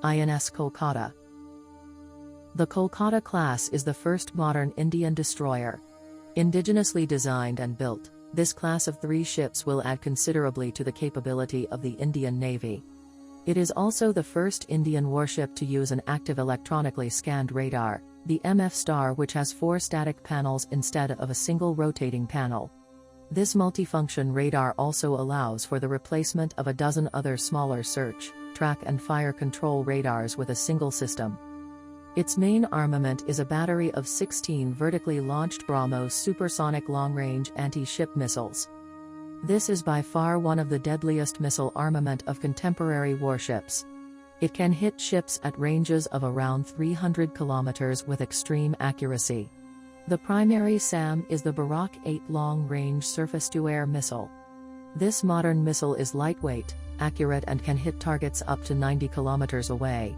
INS Kolkata. The Kolkata class is the first modern Indian destroyer. Indigenously designed and built, this class of 3 ships will add considerably to the capability of the Indian Navy. It is also the first Indian warship to use an active electronically scanned radar, the MF Star, which has 4 static panels instead of a single rotating panel. This multifunction radar also allows for the replacement of a dozen other smaller search, track and fire control radars with a single system. Its main armament is a battery of 16 vertically launched Brahmos supersonic long-range anti-ship missiles. This is by far one of the deadliest missile armament of contemporary warships. It can hit ships at ranges of around 300 kilometers with extreme accuracy. The primary SAM is the Barak 8 long-range surface-to-air missile. This modern missile is lightweight, accurate and can hit targets up to 90 kilometers away.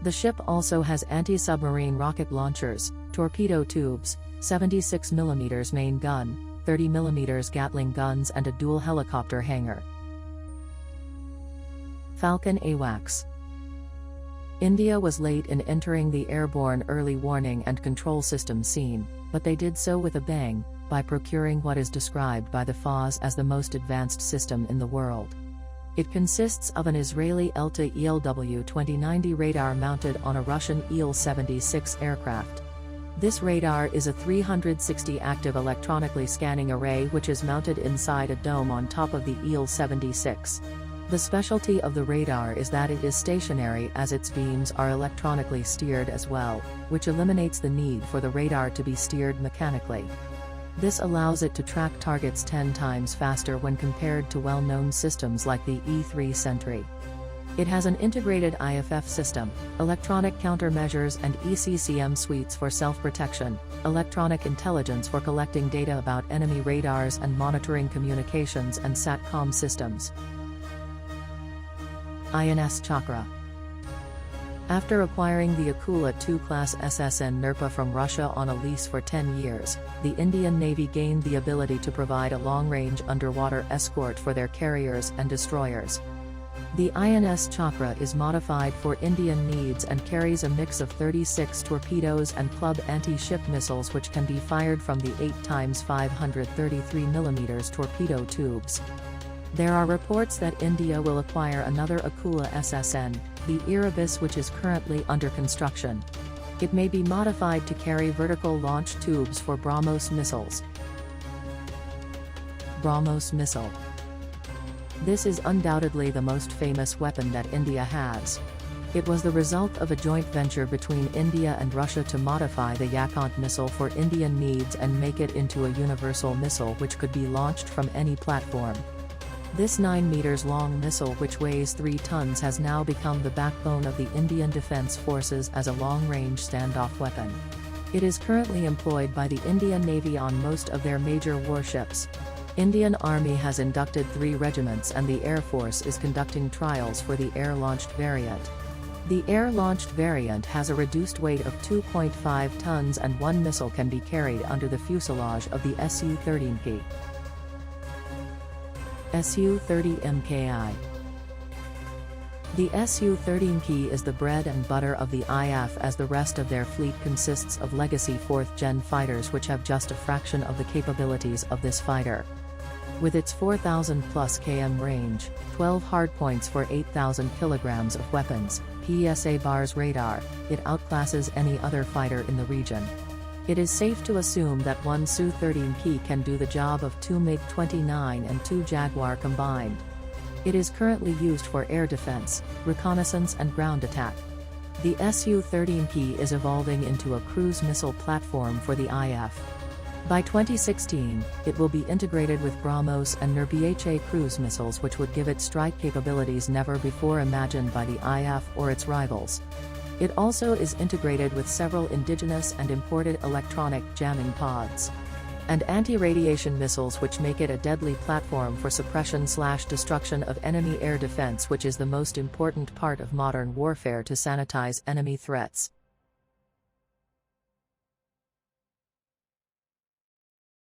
The ship also has anti-submarine rocket launchers, torpedo tubes, 76mm main gun, 30mm Gatling guns and a dual helicopter hangar. Falcon AWACS. India was late in entering the airborne early warning and control system scene, but they did so with a bang, by procuring what is described by the FAWs as the most advanced system in the world. It consists of an Israeli ELTA ELW-2090 radar mounted on a Russian Il-76 aircraft. This radar is a 360 active electronically scanning array which is mounted inside a dome on top of the Il-76. The specialty of the radar is that it is stationary, as its beams are electronically steered as well, which eliminates the need for the radar to be steered mechanically. This allows it to track targets 10 times faster when compared to well-known systems like the E3 Sentry. It has an integrated IFF system, electronic countermeasures and ECCM suites for self-protection, electronic intelligence for collecting data about enemy radars and monitoring communications and SATCOM systems. INS Chakra. After acquiring the Akula II class SSN Nirpa from Russia on a lease for 10 years, the Indian Navy gained the ability to provide a long-range underwater escort for their carriers and destroyers. The INS Chakra is modified for Indian needs and carries a mix of 36 torpedoes and club anti-ship missiles which can be fired from the 8x533mm torpedo tubes. There are reports that India will acquire another Akula SSN, the Erebus, which is currently under construction. It may be modified to carry vertical launch tubes for Brahmos missiles. Brahmos Missile. This is undoubtedly the most famous weapon that India has. It was the result of a joint venture between India and Russia to modify the Yakont missile for Indian needs and make it into a universal missile which could be launched from any platform. This 9 meters long missile, which weighs 3 tons, has now become the backbone of the Indian Defence Forces as a long-range standoff weapon. It is currently employed by the Indian Navy on most of their major warships. Indian Army has inducted 3 regiments and the Air Force is conducting trials for the air-launched variant. The air-launched variant has a reduced weight of 2.5 tons and 1 missile can be carried under the fuselage of the Su-13P. Su-30 MKI. The Su-13P is the bread and butter of the IF, as the rest of their fleet consists of legacy 4th-gen fighters which have just a fraction of the capabilities of this fighter. With its 4,000+ km range, 12 hardpoints for 8,000 kilograms of weapons, PSA bars radar, it outclasses any other fighter in the region. It is safe to assume that one Su-13P can do the job of 2 MiG-29 and 2 Jaguar combined. It is currently used for air defense, reconnaissance and ground attack. The Su-13P is evolving into a cruise missile platform for the IF. By 2016, it will be integrated with Brahmos and NIRBHA cruise missiles, which would give it strike capabilities never before imagined by the IF or its rivals. It also is integrated with several indigenous and imported electronic jamming pods and anti-radiation missiles, which make it a deadly platform for suppression/destruction of enemy air defense, which is the most important part of modern warfare to sanitize enemy threats.